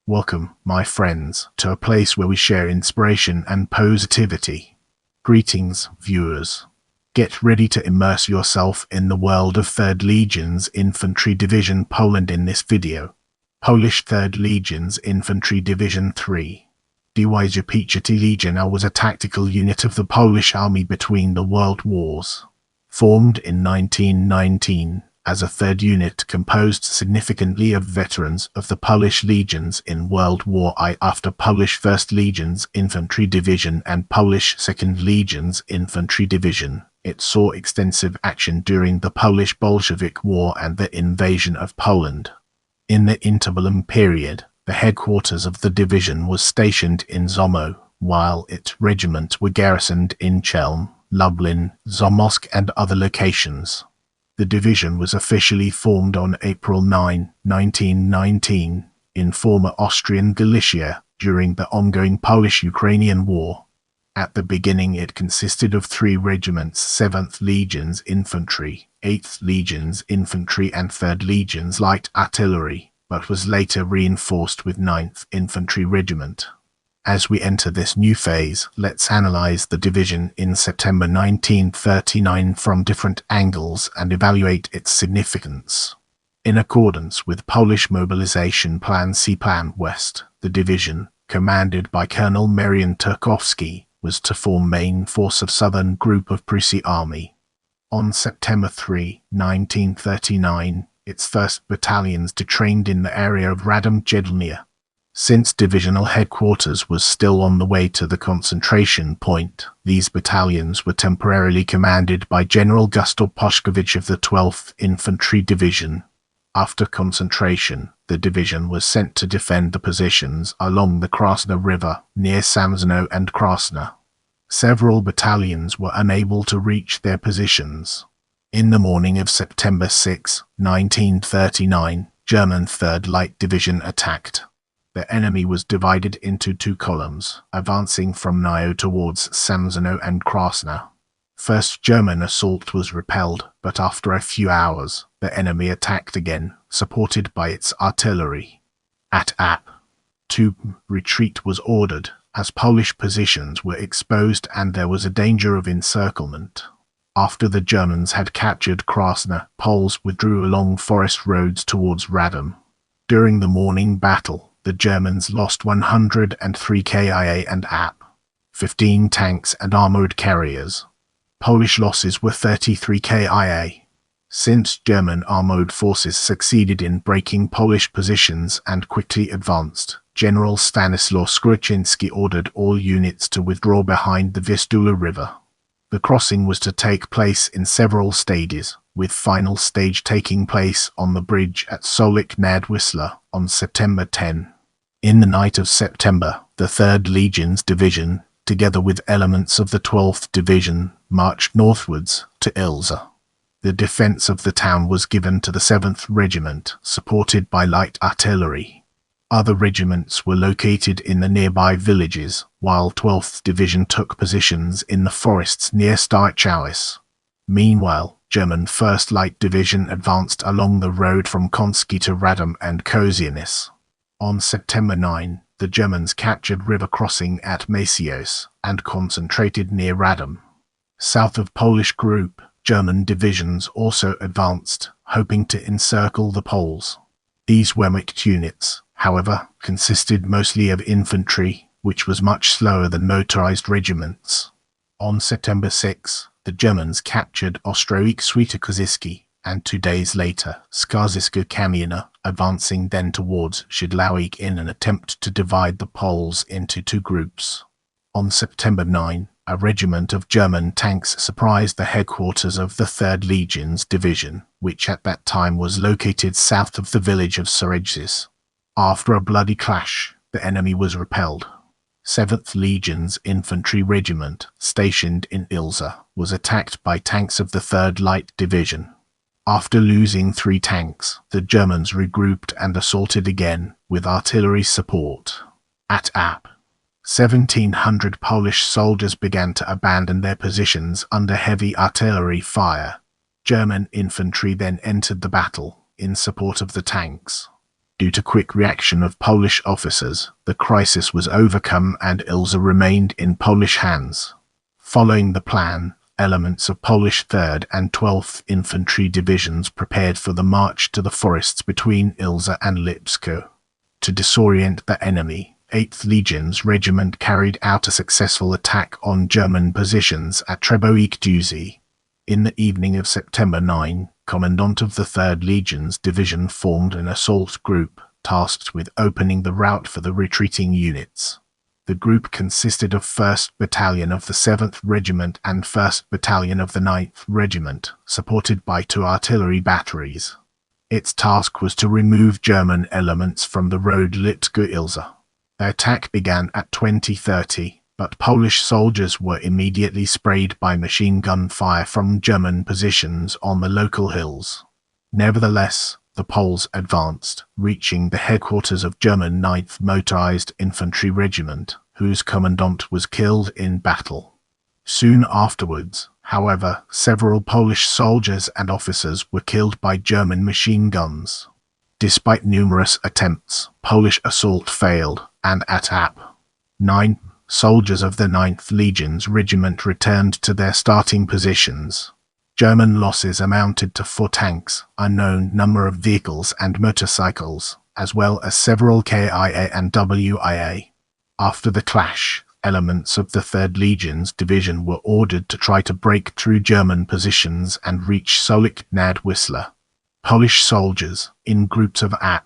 Welcome, my friends, to a place where we share inspiration and positivity. Greetings, viewers. Get ready to immerse yourself in the world of 3rd Legions Infantry Division Poland in this video. Polish 3rd Legions Infantry Division 3. Dywizja Piechoty Legionów was a tactical unit of the Polish Army between the World Wars. Formed in 1919 as a 3rd unit composed significantly of veterans of the Polish Legions in World War I after Polish 1st Legions Infantry Division and Polish 2nd Legions Infantry Division. It saw extensive action during the Polish-Bolshevik War and the invasion of Poland. In the interbellum period, the headquarters of the division was stationed in Zamość, while its regiments were garrisoned in Chelm, Lublin, Zamosc and other locations. The division was officially formed on April 9, 1919, in former Austrian Galicia during the ongoing Polish-Ukrainian War. At the beginning it consisted of 3 regiments: 7th Legions Infantry, 8th Legions Infantry and 3rd Legions Light Artillery, but was later reinforced with 9th Infantry Regiment. As we enter this new phase, let's analyze the division in September 1939 from different angles and evaluate its significance. In accordance with Polish Mobilization Plan C Plan West, the division, commanded by Colonel Marian Turkowski, was to form main force of Southern Group of Prussia Army. On September 3, 1939, its 1st battalions detrained in the area of Radom-Jedlnia. Since divisional headquarters was still on the way to the concentration point, these battalions were temporarily commanded by General Gustav Paszkiewicz of the 12th Infantry Division. After concentration, the division was sent to defend the positions along the Krasna River, near Samsno and Krasna. Several battalions were unable to reach their positions. In the morning of September 6, 1939, German 3rd Light Division attacked. The enemy was divided into 2 columns, advancing from Nio towards Samsno and Krasna. First German assault was repelled, but after a few hours, the enemy attacked again, supported by its artillery. At Ap, 2 retreat was ordered, as Polish positions were exposed and there was a danger of encirclement. After the Germans had captured Krasna, Poles withdrew along forest roads towards Radom. During the morning battle, the Germans lost 103 KIA and AP, 15 tanks and armoured carriers. Polish losses were 33 KIA. Since German armoured forces succeeded in breaking Polish positions and quickly advanced, General Stanislaw Skrzynski ordered all units to withdraw behind the Vistula River. The crossing was to take place in several stages, with final stage taking place on the bridge at Solik nad Wisła on September 10. In the night of September, the 3rd Legions Division, together with elements of the 12th Division, marched northwards to Ilza. The defence of the town was given to the 7th Regiment, supported by light artillery. Other regiments were located in the nearby villages, while 12th Division took positions in the forests near Starchowis. Meanwhile, German 1st Light Division advanced along the road from Konski to Radom and Kozienice. On September 9, the Germans captured river crossing at Macios and concentrated near Radom. South of Polish Group, German divisions also advanced, hoping to encircle the Poles. These Wehrmacht units, however, consisted mostly of infantry, which was much slower than motorized regiments. On September 6, the Germans captured Ostrowiec Świętokrzyski, and 2 days later, Skarżyska Kamienna, advancing then towards Szydłowik in an attempt to divide the Poles into 2 groups. On September 9, a regiment of German tanks surprised the headquarters of the 3rd Legions Division, which at that time was located south of the village of Soredzis. After a bloody clash, the enemy was repelled. 7th Legions Infantry Regiment, stationed in Ilza, was attacked by tanks of the 3rd Light Division. After losing 3 tanks, the Germans regrouped and assaulted again, with artillery support. At Ap, 1,700 Polish soldiers began to abandon their positions under heavy artillery fire. German infantry then entered the battle, in support of the tanks. Due to quick reaction of Polish officers, the crisis was overcome and Ilza remained in Polish hands. Following the plan, elements of Polish 3rd and 12th Infantry Divisions prepared for the march to the forests between Ilza and Lipsko. To disorient the enemy, 8th Legions Regiment carried out a successful attack on German positions at Trebowiec-Duzi. In the evening of September 9, Commandant of the 3rd Legions Division formed an assault group, tasked with opening the route for the retreating units. The group consisted of 1st Battalion of the 7th Regiment and 1st Battalion of the 9th Regiment, supported by 2 artillery batteries. Its task was to remove German elements from the road Lipsko-Ilza. The attack began at 20:30. But Polish soldiers were immediately sprayed by machine gun fire from German positions on the local hills. Nevertheless, the Poles advanced, reaching the headquarters of German 9th Motorized Infantry Regiment, whose commandant was killed in battle. Soon afterwards, however, several Polish soldiers and officers were killed by German machine guns. Despite numerous attempts, Polish assault failed, and at Ap. 9, soldiers of the 9th Legions Regiment returned to their starting positions. German losses amounted to 4 tanks, unknown number of vehicles and motorcycles, as well as several KIA and WIA. After the clash, elements of the 3rd Legions Division were ordered to try to break through German positions and reach Solik nad Wisla. Polish soldiers, in groups of Ap.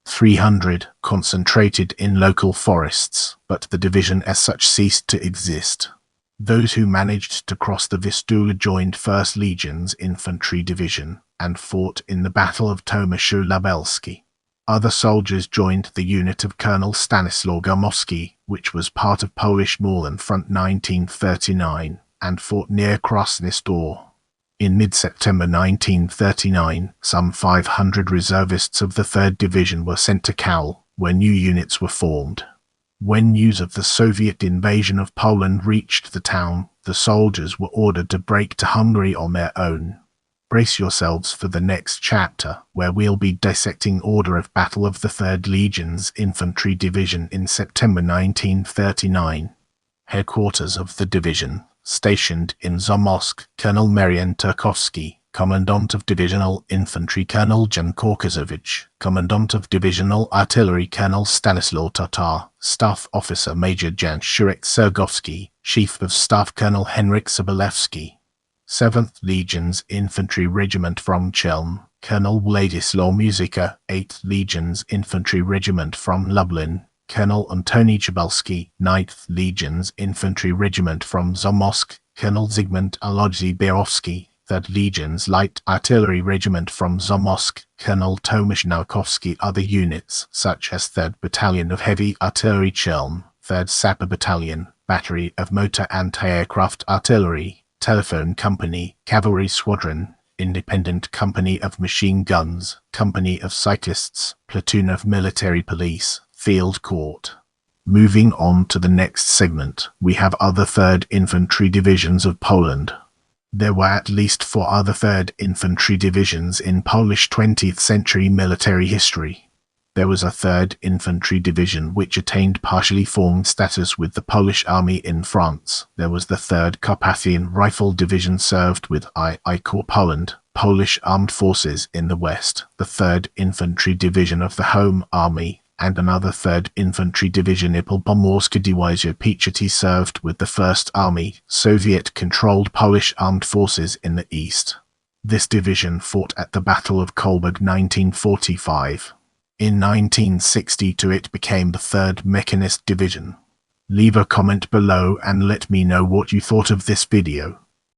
300, concentrated in local forests, but the division as such ceased to exist. Those who managed to cross the Vistula joined 1st Legion's Infantry Division and fought in the Battle of Tomaszow-Lubelski. Other soldiers joined the unit of Colonel Stanislaw Gomowski, which was part of Polish Northern Front 1939, and fought near Krasny Stor. In mid-September 1939, some 500 reservists of the 3rd Division were sent to Chelm, where new units were formed. When news of the Soviet invasion of Poland reached the town, the soldiers were ordered to break to Hungary on their own. Brace yourselves for the next chapter, where we'll be dissecting order of battle of the 3rd Legion's Infantry Division in September 1939. Headquarters of the division. Stationed in Zamosc, Colonel Marian Turkowski, Commandant of Divisional Infantry Colonel Jan Korkazovich, Commandant of Divisional Artillery Colonel Stanislaw Tatar, Staff Officer Major Jan Shurek Sergovsky, Chief of Staff Colonel Henryk Sobolewski. 7th Legion's Infantry Regiment from Chelm, Colonel Władysław Muzyka, 8th Legion's Infantry Regiment from Lublin, Colonel Antoni Chabelski, 9th Legion's Infantry Regiment from Zamosc, Colonel Zygmunt Alodzy Bierowski, 3rd Legion's Light Artillery Regiment from Zamosc, Colonel Tomasz Naukowski. Other units, such as 3rd Battalion of Heavy Artillery Chelm, 3rd Sapper Battalion, Battery of Motor Anti-Aircraft Artillery, Telephone Company, Cavalry Squadron, Independent Company of Machine Guns, Company of Cyclists, Platoon of Military Police, Field Court. Moving on to the next segment, we have other 3rd Infantry Divisions of Poland. There were at least 4 other 3rd Infantry Divisions in Polish 20th century military history. There was a 3rd Infantry Division which attained partially formed status with the Polish Army in France. There was the 3rd Carpathian Rifle Division served with I Corps Poland, Polish Armed Forces in the West, the 3rd Infantry Division of the Home Army, and another 3rd Infantry Division Pomorska Dywizja Piechoty served with the 1st Army, Soviet-controlled Polish Armed Forces in the East. This division fought at the Battle of Kolberg 1945. In 1962 it became the 3rd Mechanist Division. Leave a comment below and let me know what you thought of this video.